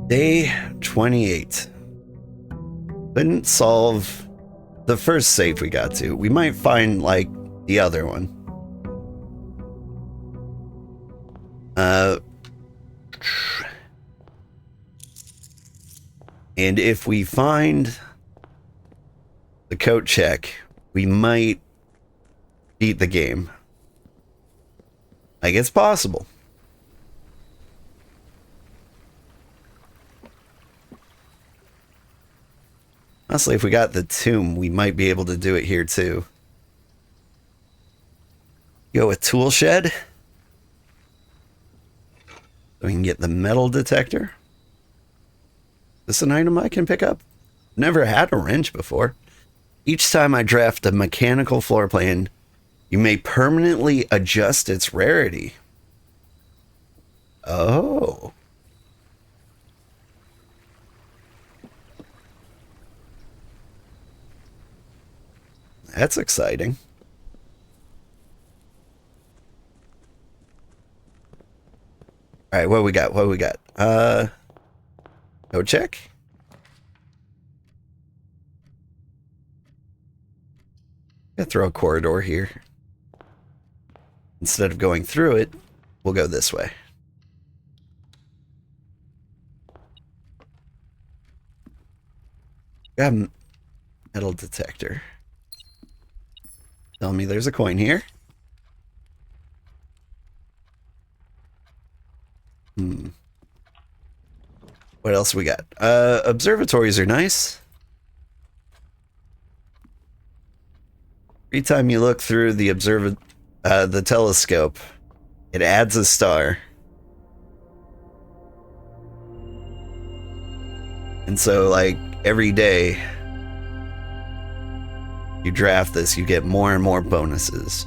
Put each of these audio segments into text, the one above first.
Day 28. Couldn't solve the first save we got to. We might find, like, the other one. And if we find the coat check, we might beat the game. Like, it's possible. Honestly, if we got the tomb, we might be able to do it here too. Go with tool shed. So we can get the metal detector. Is this an item I can pick up? Never had a wrench before. Each time I draft a mechanical floor plan, you may permanently adjust its rarity. Oh. That's exciting. All right, what we got? What we got? Go check. I'm gonna throw a corridor here. Instead of going through it, we'll go this way. Got a metal detector. Tell me there's a coin here. What else we got? Observatories are nice. Every time you look through the telescope, it adds a star. And so, like, every day you draft this, you get more and more bonuses.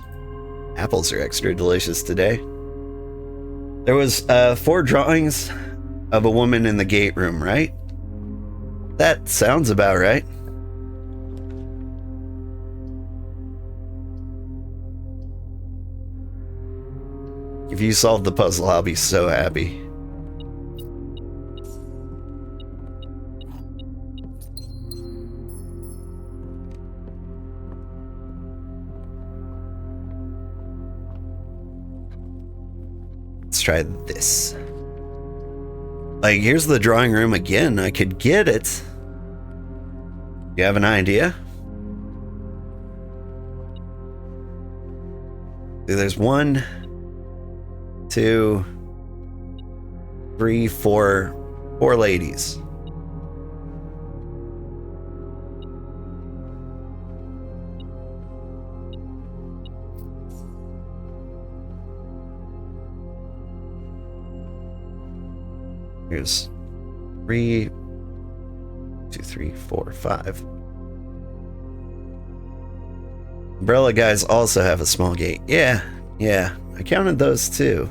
Apples are extra delicious today. There was 4 drawings of a woman in the gate room, right? That sounds about right. If you solve the puzzle, I'll be so happy. Let's try this. Like, here's the drawing room again. I could get it. You have an idea? There's 1, 2, 3, 4 ladies. Here's 3, 2, 3, 4, 5. Umbrella guys also have a small gate. Yeah, I counted those too.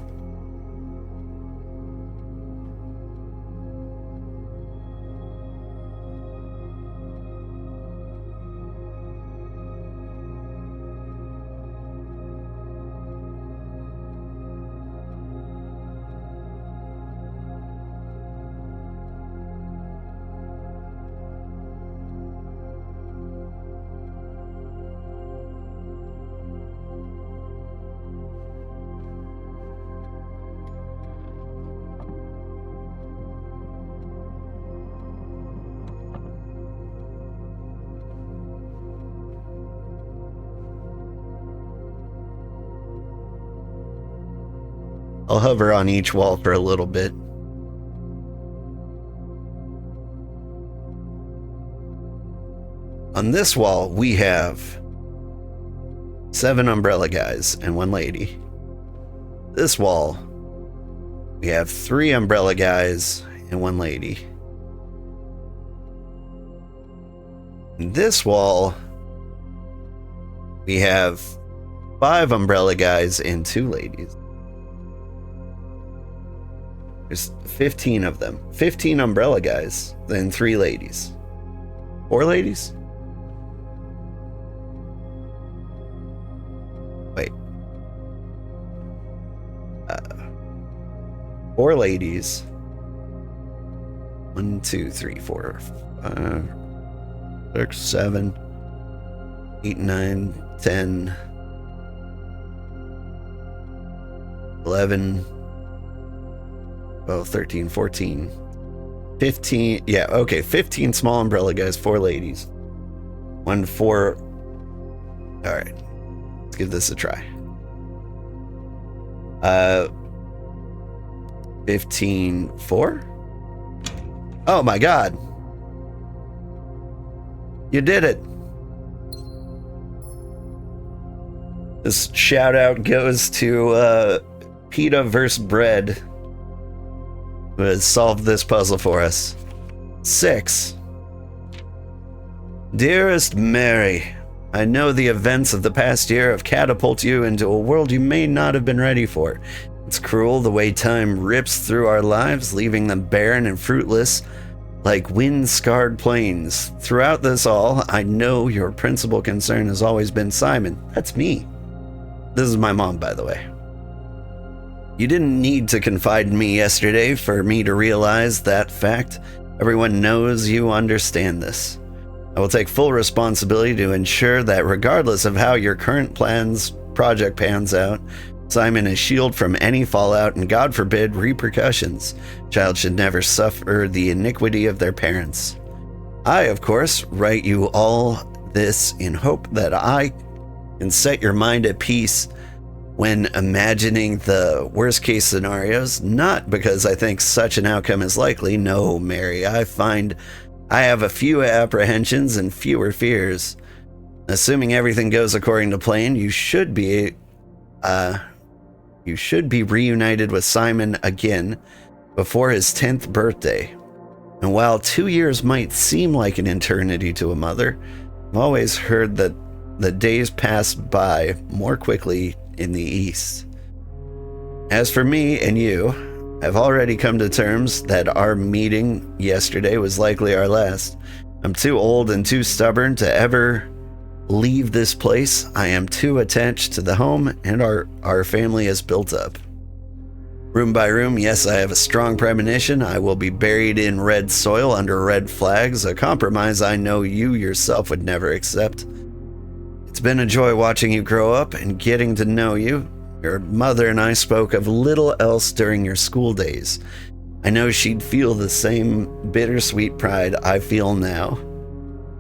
I'll hover on each wall for a little bit. On this wall, we have 7 umbrella guys and 1 lady. This wall, we have 3 umbrella guys and 1 lady. In this wall, we have 5 umbrella guys and 2 ladies. There's 15 of them. 15 umbrella guys, then 3 ladies. 4 ladies? Wait. 4 ladies. 1, 2, 3, 4, 5, 6, 7, 8, 9, 10, 11, 12, 13, 14, 15. Yeah, okay. 15 small umbrella guys, 4 ladies. 1, 4. All right. Let's give this a try. 15, 4. Oh my God. You did it. This shout out goes to PETA vs. Bread, who has solved this puzzle for us. 6. Dearest Mary, I know the events of the past year have catapulted you into a world you may not have been ready for. It's cruel the way time rips through our lives, leaving them barren and fruitless like wind-scarred plains. Throughout this all, I know your principal concern has always been Simon. That's me. This is my mom, by the way. You didn't need to confide in me yesterday for me to realize that fact. Everyone knows you understand this. I will take full responsibility to ensure that regardless of how your current project pans out, Simon is shielded from any fallout and, God forbid, repercussions. Child should never suffer the iniquity of their parents. I, of course, write you all this in hope that I can set your mind at peace when imagining the worst case scenarios, not because I think such an outcome is likely. No, Mary, I have a few apprehensions and fewer fears. Assuming everything goes according to plan, you should be reunited with Simon again before his 10th birthday. And while 2 years might seem like an eternity to a mother, I've always heard that the days pass by more quickly in the East. As for me and you, I've already come to terms that our meeting yesterday was likely our last. I'm too old and too stubborn to ever leave this place. I am too attached to the home and our family has built up. Room by room, yes, I have a strong premonition. I will be buried in red soil under red flags, a compromise I know you yourself would never accept. It's been a joy watching you grow up and getting to know you. Your mother and I spoke of little else during your school days. I know she'd feel the same bittersweet pride I feel now.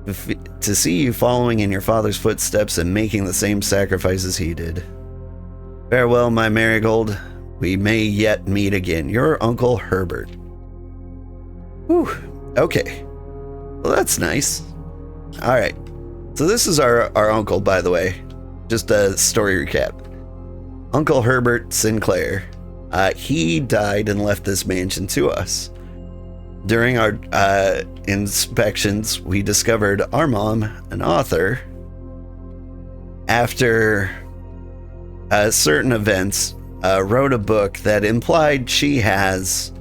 To see you following in your father's footsteps and making the same sacrifices he did. Farewell, my marigold. We may yet meet again. Your Uncle Herbert. Whew. Okay. Well, that's nice. All right. So this is our uncle, by the way. Just a story recap. Uncle Herbert Sinclair. He died and left this mansion to us. During our inspections, we discovered our mom, an author, after certain events, wrote a book that implied she has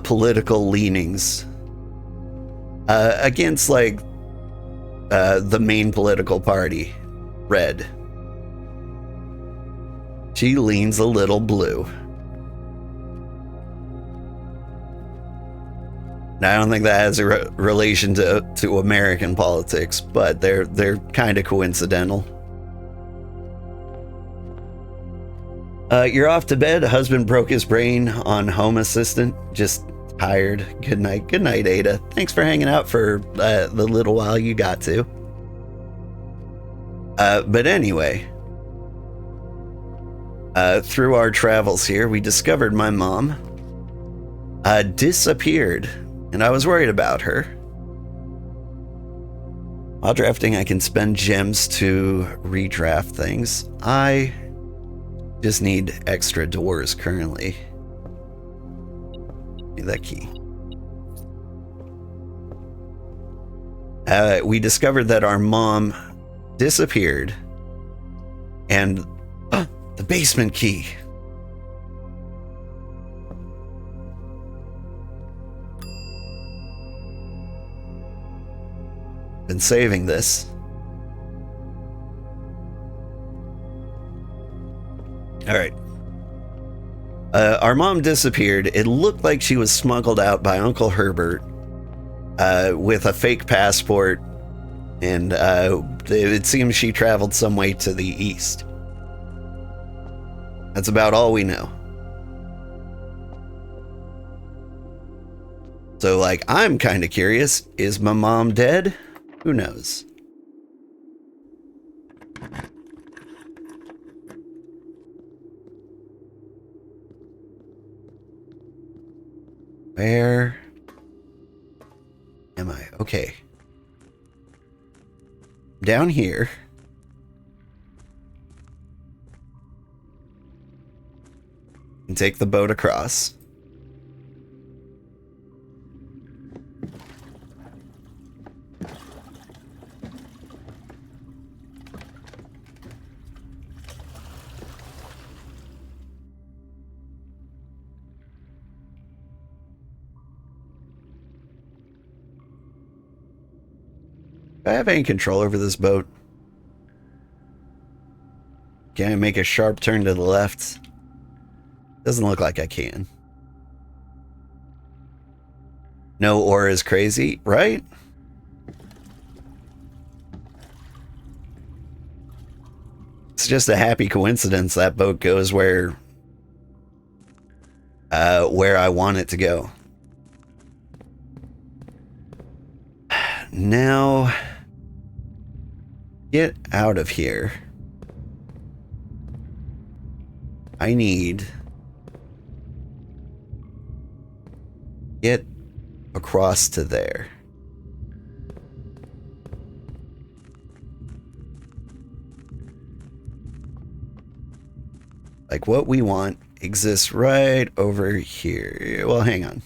political leanings against, like, the main political party, Red. She leans a little blue. Now, I don't think that has a relation to American politics, but they're kind of coincidental. You're off to bed. Husband broke his brain on home assistant. Just tired. Good night. Good night, Ada. Thanks for hanging out for the little while you got to. But anyway, through our travels here, we discovered my mom disappeared, and I was worried about her. While drafting, I can spend gems to redraft things. I just need extra doors currently. Give me that key. We discovered that our mom disappeared, and the basement key. Been saving this. All right. Our mom disappeared. It looked like she was smuggled out by Uncle Herbert with a fake passport, and it seems she traveled some way to the east. That's about all we know. So, like, I'm kind of curious. Is my mom dead? Who knows? Where am I? Okay. Down here. And take the boat across. Do I have any control over this boat? Can I make a sharp turn to the left? Doesn't look like I can. No ore is crazy, right? It's just a happy coincidence that boat goes where I want it to go. Now, get out of here. I need... Get across to there. Like, what we want exists right over here. Well, hang on.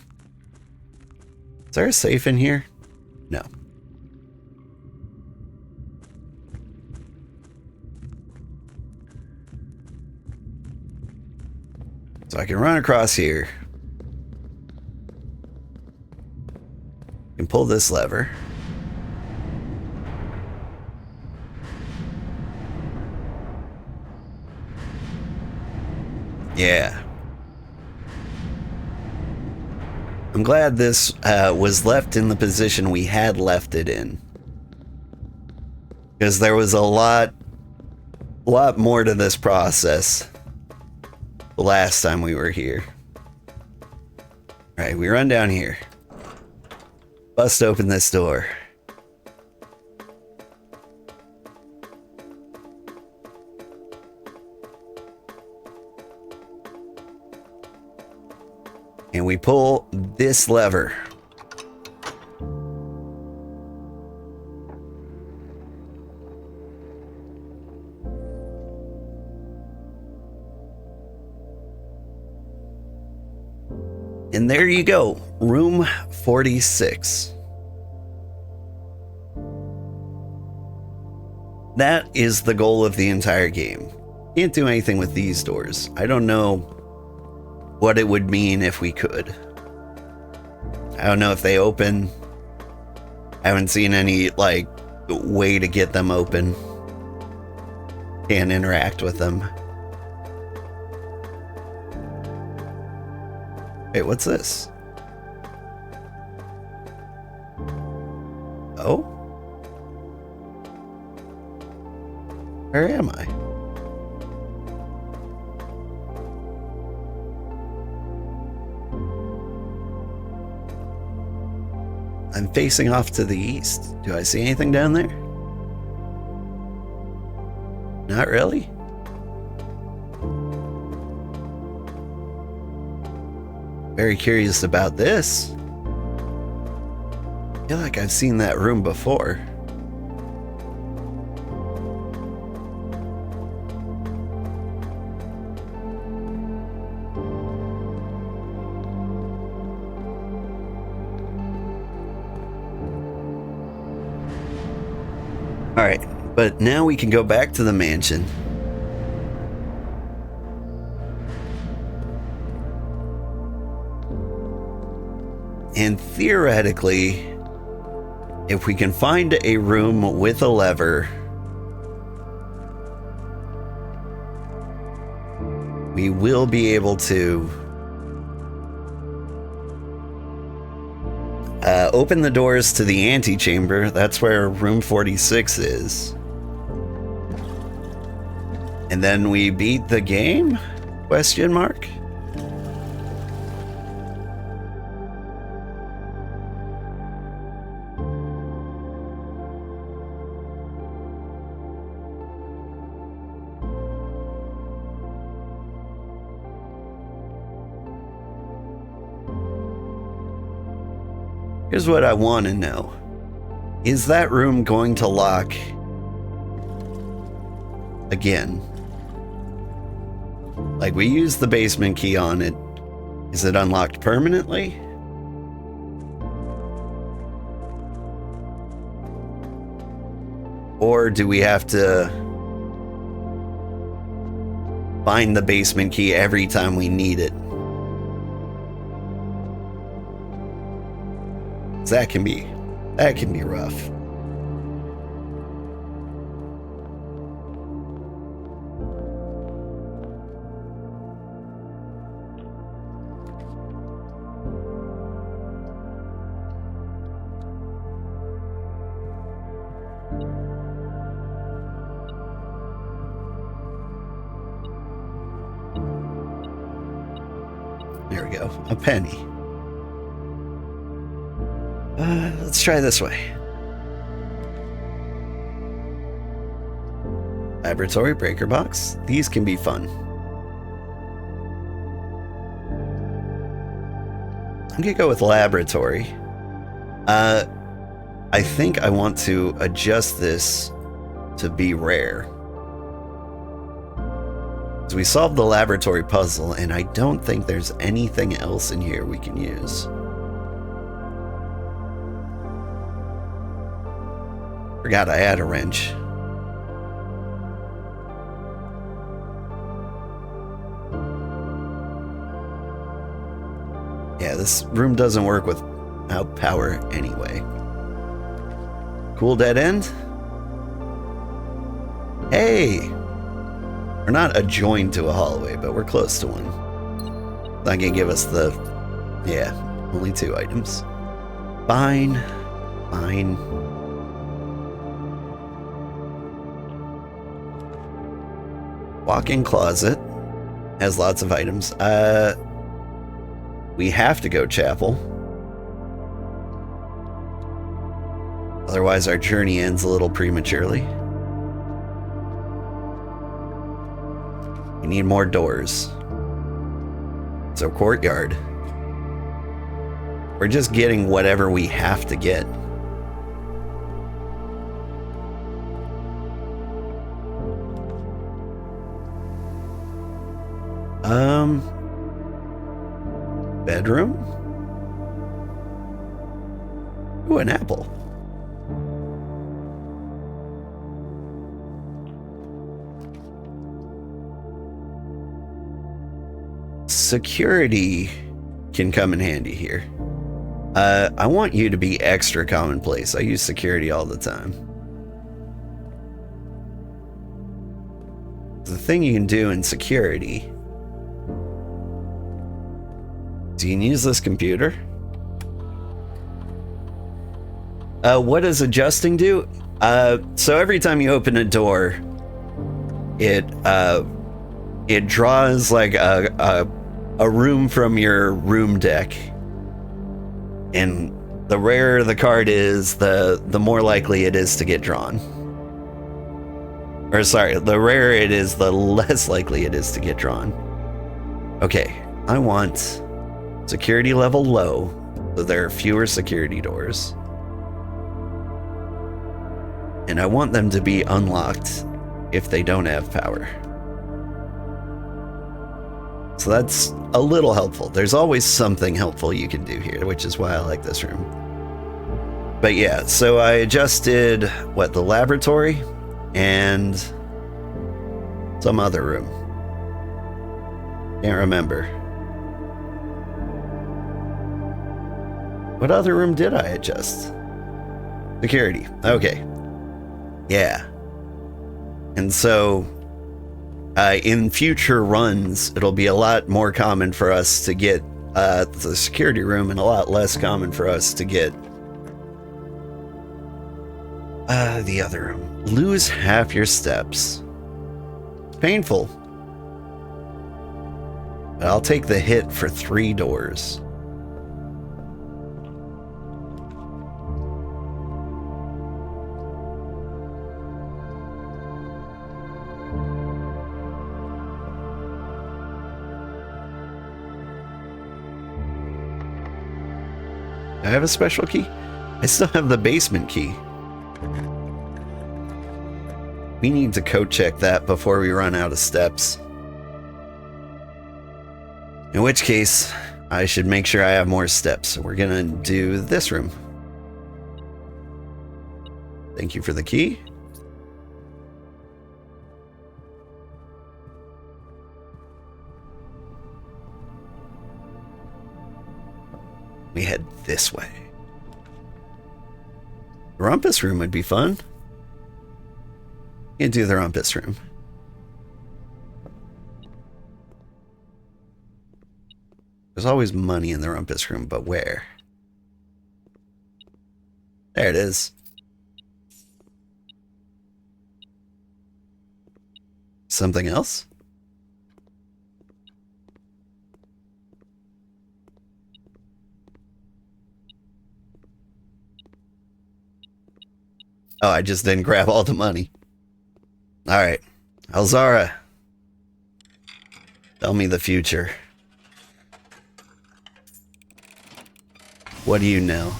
Is there a safe in here? No. So I can run across here. And pull this lever. Yeah. I'm glad this was left in the position we had left it in. Because there was a lot more to this process the last time we were here. Alright, we run down here. Bust open this door. And we pull this lever. And there you go, room 46. That is the goal of the entire game. Can't do anything with these doors. I don't know what it would mean if we could. I don't know if they open. I haven't seen any, like, way to get them open. Can't interact with them. Wait, what's this? Oh? Where am I? I'm facing off to the east. Do I see anything down there? Not really. Very curious about this. I feel like I've seen that room before. Alright, but now we can go back to the mansion. And theoretically, if we can find a room with a lever, we will be able to open the doors to the antechamber. That's where room 46 is. And then we beat the game? Question mark? Here's what I want to know. Is that room going to lock again? Like, we used the basement key on it. Is it unlocked permanently? Or do we have to find the basement key every time we need it? That can be rough. There we go. A penny. Let's try this way. Laboratory breaker box. These can be fun. I'm gonna go with laboratory. I think I want to adjust this to be rare. So we solved the laboratory puzzle, and I don't think there's anything else in here we can use. Forgot I had a wrench. Yeah, this room doesn't work without power anyway. Cool dead end? Hey! We're not adjoined to a hallway, but we're close to one. Not gonna give us the... Yeah, only 2 items. Fine. Fine. Walk-in closet has lots of items. We have to go chapel. Otherwise our journey ends a little prematurely. We need more doors. So courtyard. We're just getting whatever we have to get. Bedroom? Ooh, an apple. Security can come in handy here. I want you to be extra commonplace. I use security all the time. The thing you can do in security, so you can use this computer. What does adjusting do? So every time you open a door, it draws like a room from your room deck, and the rarer the card is, the more likely it is to get drawn. Or sorry, the rarer it is, the less likely it is to get drawn. Okay, I want security level low, so there are fewer security doors. And I want them to be unlocked if they don't have power. So that's a little helpful. There's always something helpful you can do here, which is why I like this room. But yeah, so I adjusted, what, the laboratory and some other room. Can't remember. What other room did I adjust? Security. Okay. Yeah. And so In future runs, it'll be a lot more common for us to get the security room and a lot less common for us to get the other room. Lose half your steps. It's painful. But I'll take the hit for 3 doors. I have a special key? I still have the basement key. We need to code check that before we run out of steps. In which case, I should make sure I have more steps. So we're gonna do this room. Thank you for the key. We head this way. The rumpus room would be fun. You can do the rumpus room. There's always money in the rumpus room, but where? There it is. Something else? Oh, I just didn't grab all the money. Alright. Alzara. Tell me the future. What do you know?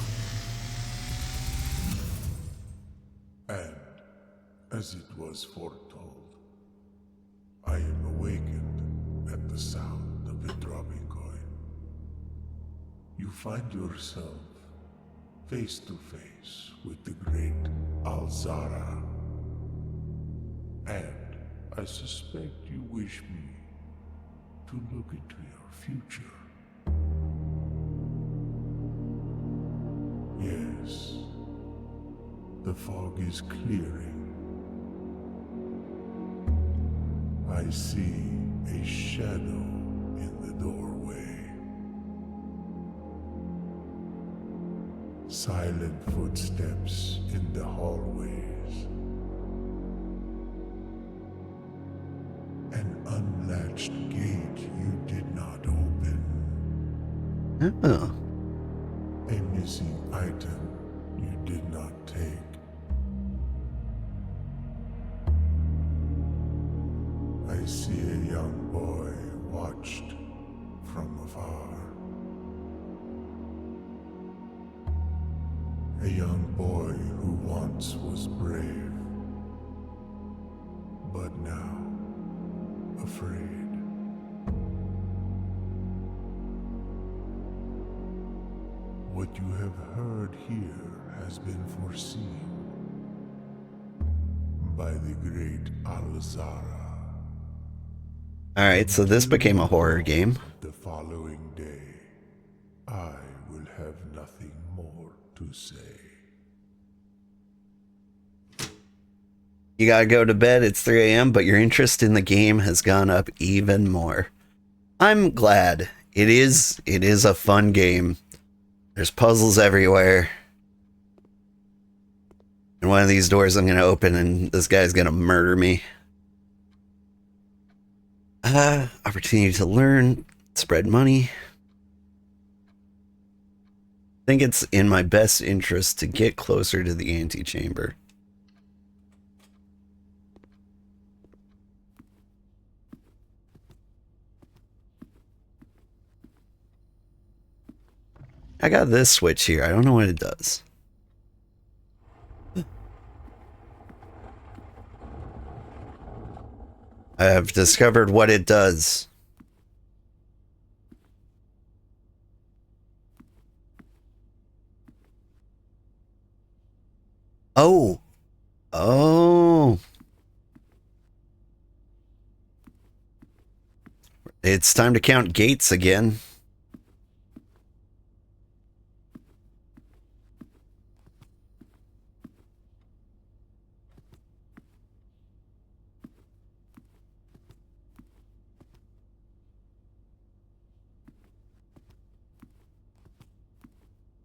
And, as it was foretold, I am awakened at the sound of the dropping coin. You find yourself face to face with the great Alzara. And I suspect you wish me to look into your future. Yes, the fog is clearing. I see a shadow in the doorway. Silent footsteps in the hallways. An unlatched gate you did not open. Oh. A missing item you did not take. I see a young boy watched from afar. A young boy who once was brave, but now afraid. What you have heard here has been foreseen by the great Alzara. Alright, so this became a horror game. The following day, I will have nothing more to say. You gotta go to bed, it's 3 a.m., but your interest in the game has gone up even more. I'm glad. It is a fun game. There's puzzles everywhere. And one of these doors I'm gonna open and this guy's gonna murder me. Opportunity to learn, spread money. I think it's in my best interest to get closer to the antechamber. I got this switch here. I don't know what it does. I have discovered what it does. Oh. Oh. It's time to count gates again.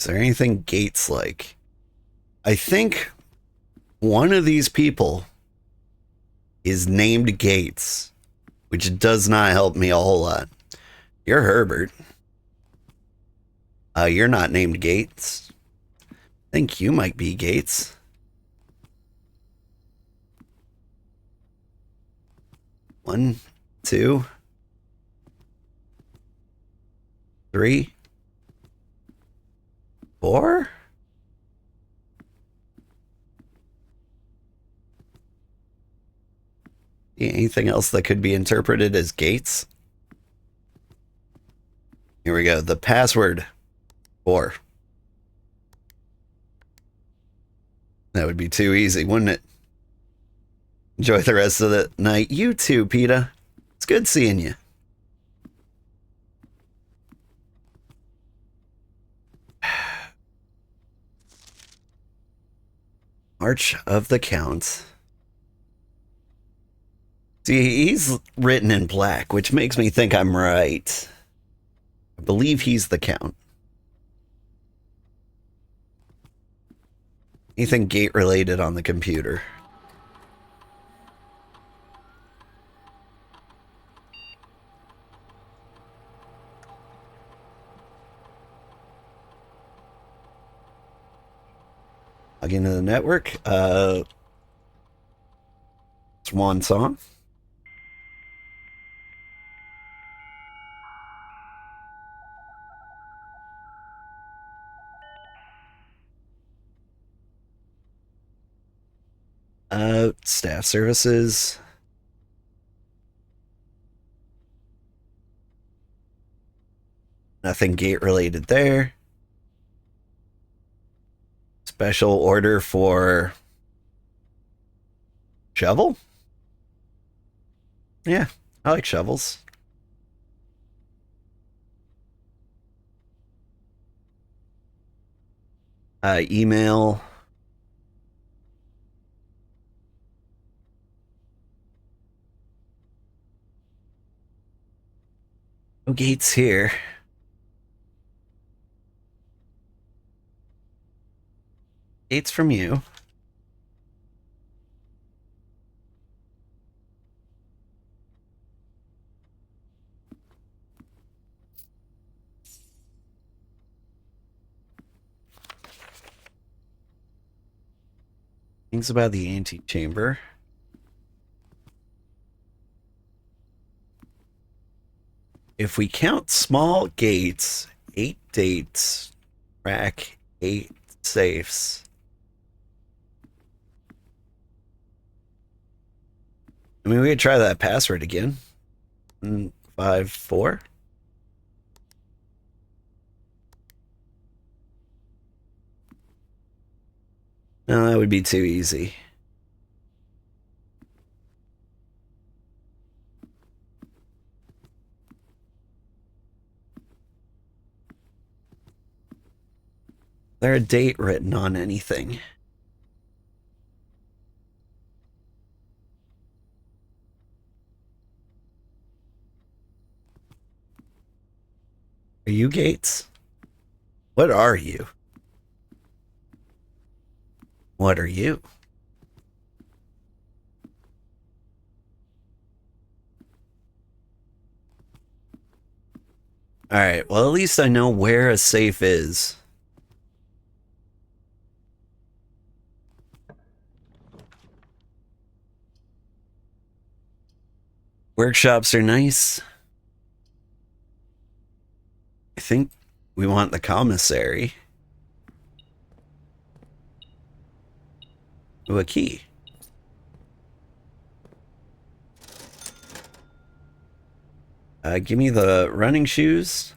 Is there anything Gates like? I think one of these people is named Gates, which does not help me a whole lot. You're Herbert. You're not named Gates. I think you might be Gates. One, two, three, four. Anything else that could be interpreted as Gates? Here we go. The password. 4. That would be too easy, wouldn't it? Enjoy the rest of the night. You too, PETA. It's good seeing you. March of the Count. See, he's written in black, which makes me think I'm right. I believe he's the Count. Anything gate related on the computer? Log into the network. Swan song. Staff services. Nothing gate related there. Special order for shovel? Yeah, I like shovels. Email. No gates here. Gates from you. Things about the antechamber. If we count small gates, 8 dates, rack 8 safes. I mean, we could try that password again. 5, 4. No, that would be too easy. Is there a date written on anything? Are you Gates? What are you? What are you? Alright, well, at least I know where a safe is. Workshops are nice. I think we want the commissary. Ooh, a key. Give me the running shoes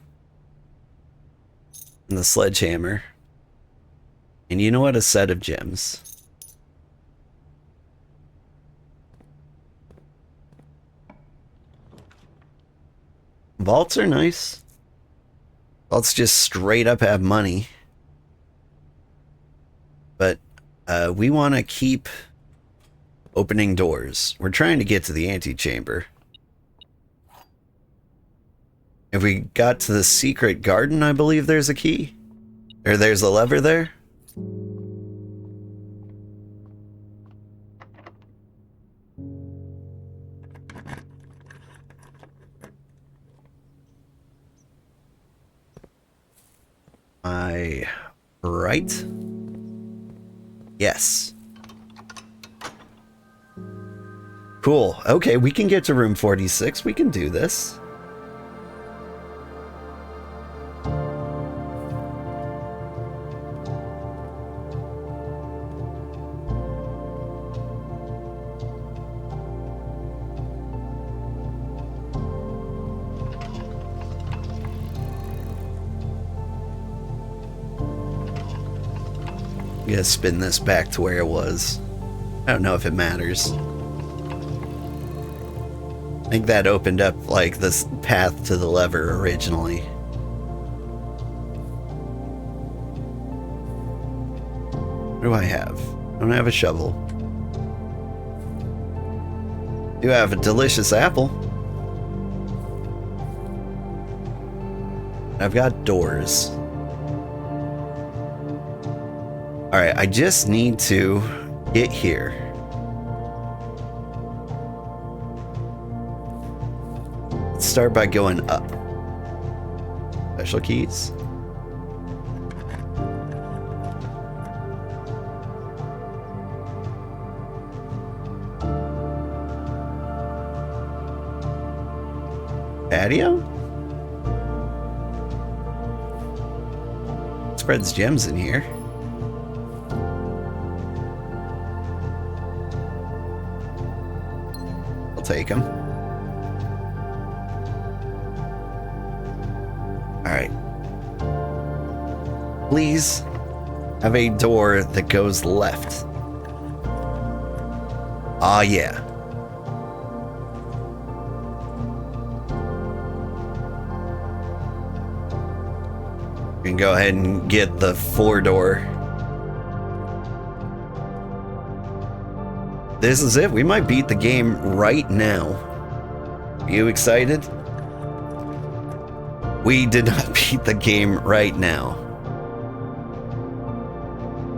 and the sledgehammer. And you know what? A set of gems. Vaults are nice. Vaults just straight up have money. But we want to keep opening doors. We're trying to get to the antechamber. If we got to the secret garden, I believe there's a key. Or there's a lever there? My right? Yes. Cool. Okay, we can get to room 46. We can do this. I'm gonna spin this back to where it was. I don't know if it matters. I think that opened up like this path to the lever originally. What do I have? I don't have a shovel. Do have a delicious apple. I've got doors. Alright, I just need to get here. Let's start by going up. Special keys. Patio? Spreads gems in here. I'll take them. Alright. Please have a door that goes left. Ah, yeah. We can go ahead and get the 4-door. This is it. We might beat the game right now. Are you excited? We did not beat the game right now.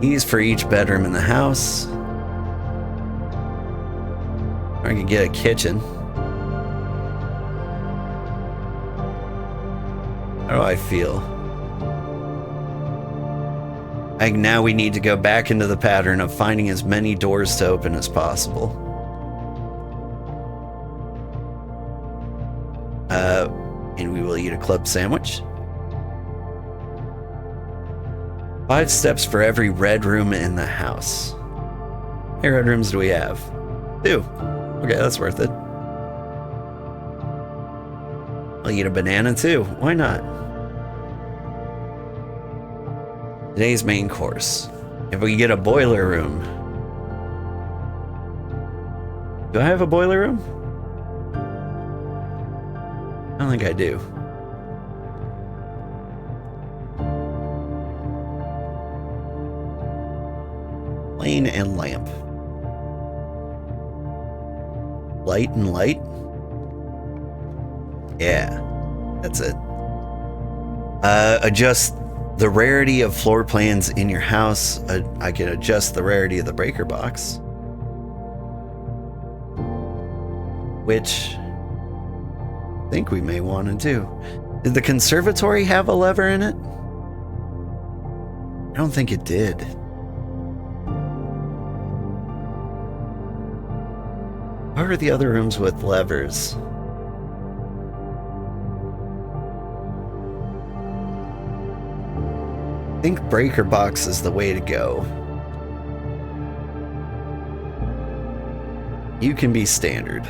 Keys for each bedroom in the house. I can get a kitchen. How do I feel? I think now we need to go back into the pattern of finding as many doors to open as possible. And we will eat a club sandwich. 5 steps for every red room in the house. How many red rooms do we have? 2. Okay, that's worth it. I'll eat a banana too. Why not? Today's main course. If we get a boiler room. Do I have a boiler room? I don't think I do. Plane and lamp. Light and light. Yeah, that's it. Adjust the rarity of floor plans in your house. I can adjust the rarity of the breaker box. Which I think we may want to do. Did the conservatory have a lever in it? I don't think it did. What are the other rooms with levers? I think breaker box is the way to go. You can be standard.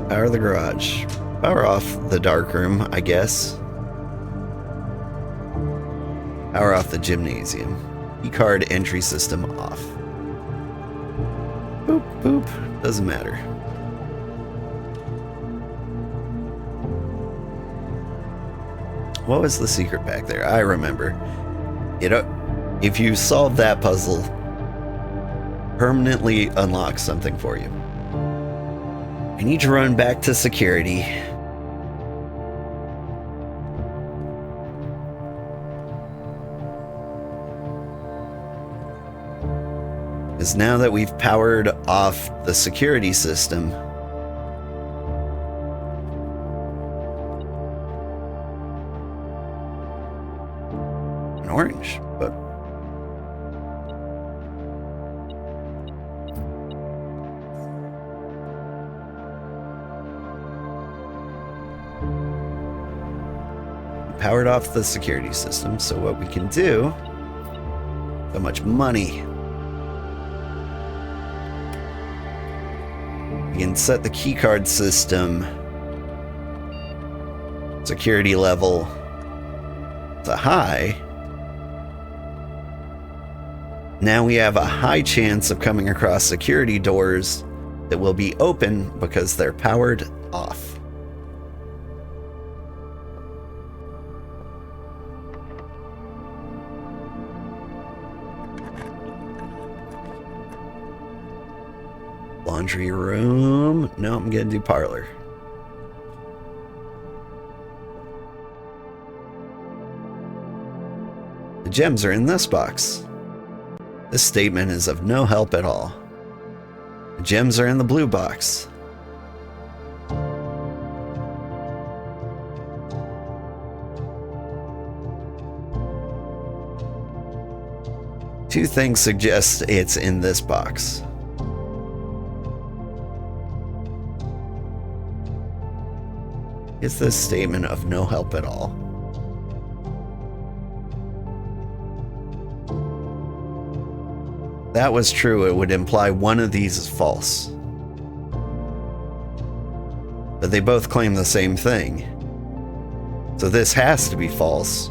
Power the garage. Power off the dark room, I guess. Power off the gymnasium. E-card entry system off. Boop, boop. Doesn't matter. What was the secret back there? I remember. If you solve that puzzle, permanently unlocks something for you. I need to run back to security. Because now that we've powered off the security system, an orange, but powered off the security system. So what we can do, so much money. We can set the keycard system security level to high. Now we have a high chance of coming across security doors that will be open because they're powered off. Laundry room. No, I'm gonna do parlor. The gems are in this box. This statement is of no help at all. The gems are in the blue box. Two things suggest it's in this box. Is this statement of no help at all? If that was true, it would imply one of these is false. But they both claim the same thing. So this has to be false,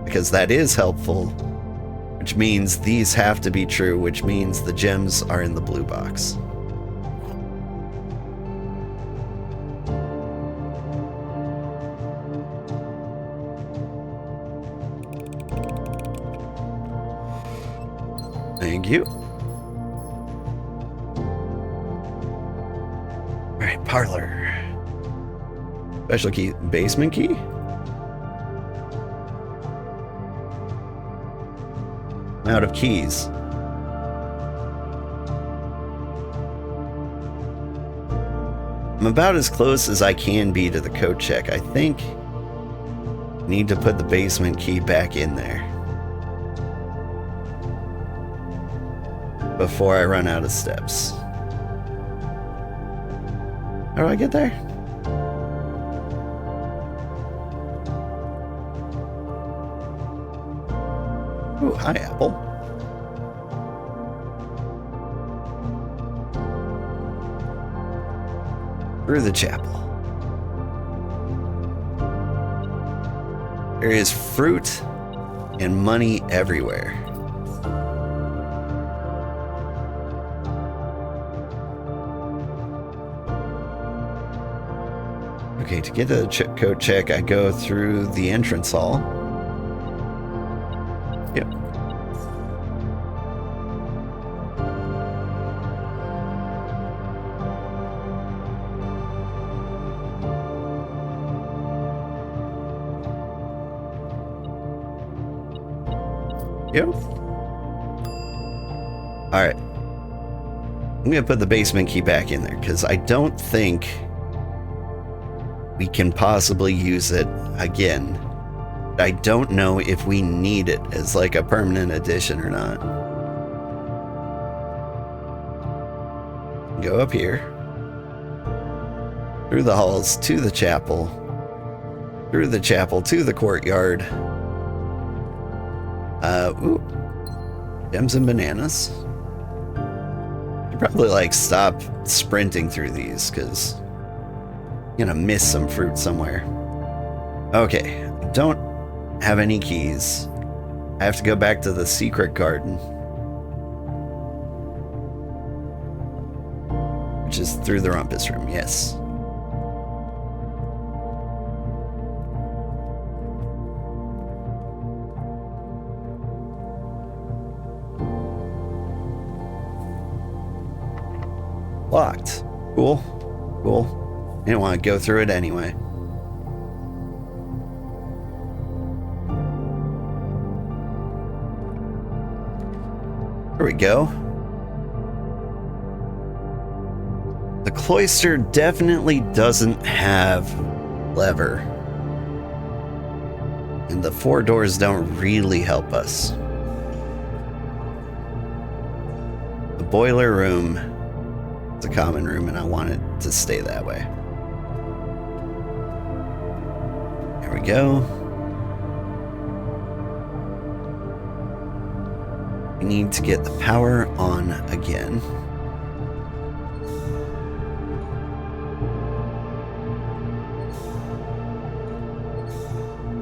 because that is helpful, which means these have to be true, which means the gems are in the blue box. Thank you. Alright, parlor. Special key, basement key? I'm out of keys. I'm about as close as I can be to the code check. I think I need to put the basement key back in there before I run out of steps. How do I get there? Ooh, hi, Apple. Through the chapel. There is fruit and money everywhere. Okay, to get to the code check, I go through the entrance hall. Yep. Yep. Alright. I'm going to put the basement key back in there, because I don't think we can possibly use it again. I don't know if we need it as like a permanent addition or not. Go up here. Through the halls to the chapel. Through the chapel to the courtyard. Ooh. Gems and bananas. I'd probably like stop sprinting through these because I'm gonna miss some fruit somewhere. Okay, don't have any keys. I have to go back to the secret garden, which is through the rumpus room. Yes. Locked. Cool. Cool. Didn't want to go through it anyway. There we go. The cloister definitely doesn't have lever. And the 4 doors don't really help us. The boiler room is a common room, and I want it to stay that way. There we go. We need to get the power on again.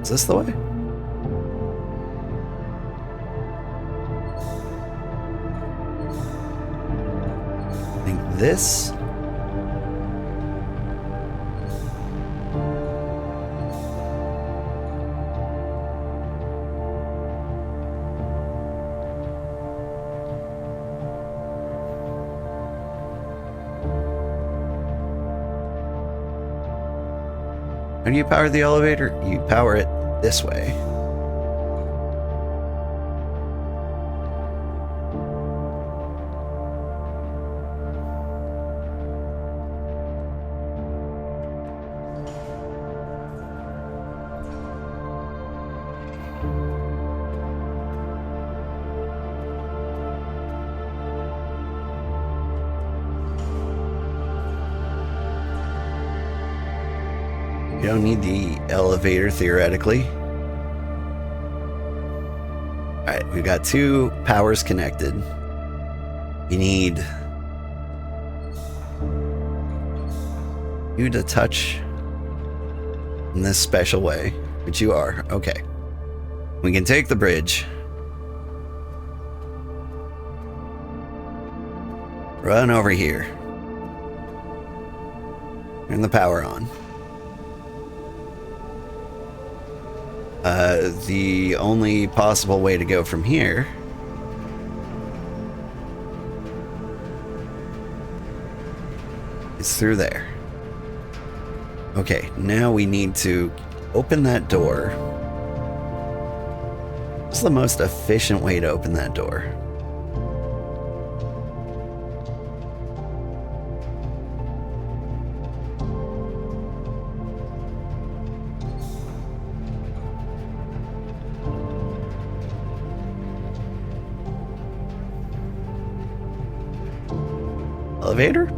Is this the way? I think this. How do you power the elevator? You power it this way. You don't need the elevator, theoretically. Alright, we've got 2 powers connected. You need you to touch in this special way, which you are. Okay. We can take the bridge. Run over here. Turn the power on. The only possible way to go from here is through there. Okay, now we need to open that door. What's the most efficient way to open that door? Elevator?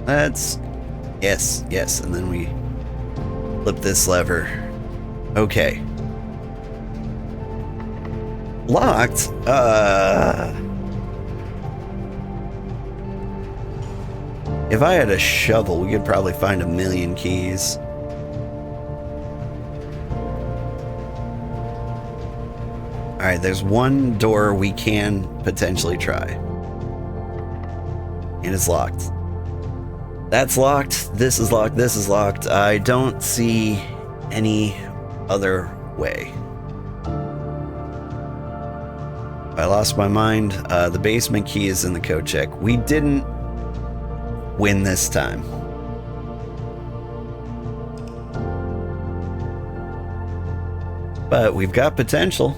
That's... Yes, and then we flip this lever. Okay. Locked? If I had a shovel, we could probably find 1,000,000 keys. Alright, there's one door we can potentially try. And it's locked. That's locked. This is locked. This is locked. I don't see any other way. I lost my mind. The basement key is in the code check. We didn't win this time. But we've got potential.